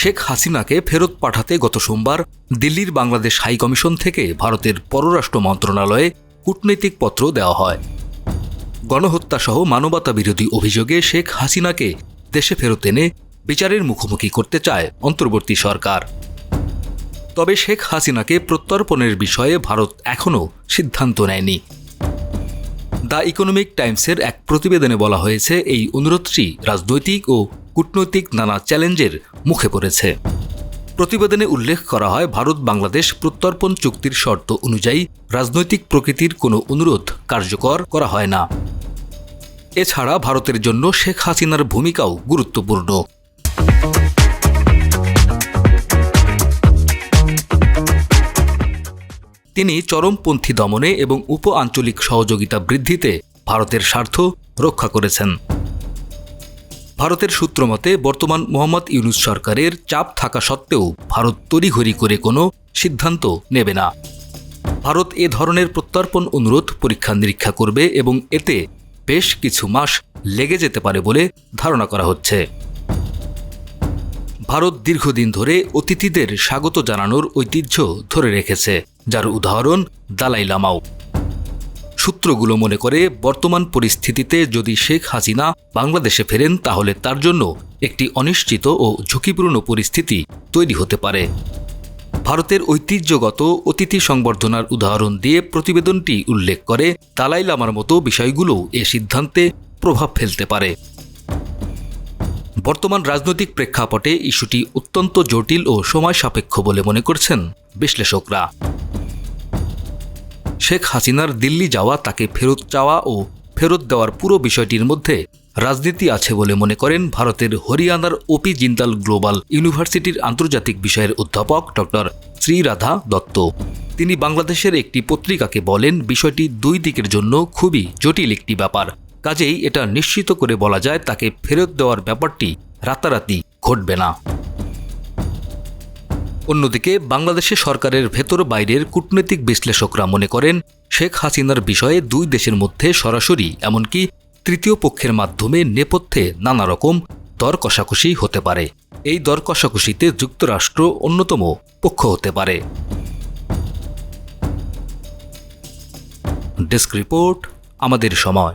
শেখ হাসিনাকে ফেরত পাঠাতে গত সোমবার দিল্লির বাংলাদেশ হাই কমিশন থেকে ভারতের পররাষ্ট্র মন্ত্রণালয়ে কূটনৈতিক পত্র দেওয়া হয়। গণহত্যাসহ মানবতাবিরোধী অভিযোগে শেখ হাসিনাকে দেশে ফেরত এনে বিচারের মুখোমুখি করতে চায় অন্তর্বর্তী সরকার। তবে শেখ হাসিনাকে প্রত্যর্পণের বিষয়ে ভারত এখনও সিদ্ধান্ত নেয়নি। দ্য ইকোনমিক টাইমসের এক প্রতিবেদনে বলা হয়েছে, এই অনুরোধটি রাজনৈতিক ও কূটনৈতিক নানা চ্যালেঞ্জের মুখে পড়েছে। প্রতিবেদনে উল্লেখ করা হয়, ভারত বাংলাদেশ প্রত্যর্পণ চুক্তির শর্ত অনুযায়ী রাজনৈতিক প্রকৃতির কোনো অনুরোধ কার্যকর করা হয় না। এছাড়া ভারতের জন্য শেখ হাসিনার ভূমিকাও গুরুত্বপূর্ণ। তিনি চরমপন্থী দমনে এবং উপ-আঞ্চলিক সহযোগিতা বৃদ্ধিতে ভারতের স্বার্থ রক্ষা করেছেন। ভারতের সূত্রমতে বর্তমান মোহাম্মদ ইউনূস সরকারের চাপ থাকা সত্ত্বেও ভারত তড়িঘড়ি করে কোনো সিদ্ধান্ত নেবে না। ভারত এ ধরনের প্রত্যর্পণ অনুরোধ পরীক্ষা নিরীক্ষা করবে এবং এতে বেশ কিছু মাস লেগে যেতে পারে বলে ধারণা করা হচ্ছে। ভারত দীর্ঘদিন ধরে অতিথিদের স্বাগত জানানোর ঐতিহ্য ধরে রেখেছে, যার উদাহরণ দালাই লামাও। সূত্রগুলো মনে করে, বর্তমান পরিস্থিতিতে যদি শেখ হাসিনা বাংলাদেশে ফেরেন তাহলে তার জন্য একটি অনিশ্চিত ও ঝুঁকিপূর্ণ পরিস্থিতি তৈরি হতে পারে। ভারতের ঐতিহ্যগত অতিথি সংবর্ধনার উদাহরণ দিয়ে প্রতিবেদনটি উল্লেখ করে, দালাই লামার মতো বিষয়গুলো এ সিদ্ধান্তে প্রভাব ফেলতে পারে। বর্তমান রাজনৈতিক প্রেক্ষাপটে ইস্যুটি অত্যন্ত জটিল ও সময় সাপেক্ষ বলে মনে করছেন বিশ্লেষকরা। শেখ হাসিনার দিল্লি যাওয়া, তাকে ফেরত চাওয়া ও ফেরত দেওয়ার পুরো বিষয়টির মধ্যে রাজনীতি আছে বলে মনে করেন ভারতের হরিয়ানার ওপি জিন্দাল গ্লোবাল ইউনিভার্সিটির আন্তর্জাতিক বিষয়ের অধ্যাপক ডক্টর শ্রীরাধা দত্ত। তিনি বাংলাদেশের একটি পত্রিকাকে বলেন, বিষয়টি দুই দিকের জন্য খুবই জটিল একটি ব্যাপার, কাজেই এটা নিশ্চিত করে বলা যায় তাকে ফেরত দেওয়ার ব্যাপারটি রাতারাতি ঘটবে না। অন্যদিকে বাংলাদেশের সরকারের ভেতর বাইরের কূটনৈতিক বিশ্লেষকরা মনে করেন, শেখ হাসিনার বিষয়ে দুই দেশের মধ্যে সরাসরি এমনকি তৃতীয় পক্ষের মাধ্যমে নেপথ্যে নানা রকম দর কষাকষি হতে পারে। এই দর কষাকষিতে যুক্তরাষ্ট্র অন্যতম পক্ষ হতে পারে। ডেস্ক রিপোর্ট, আমাদের সময়।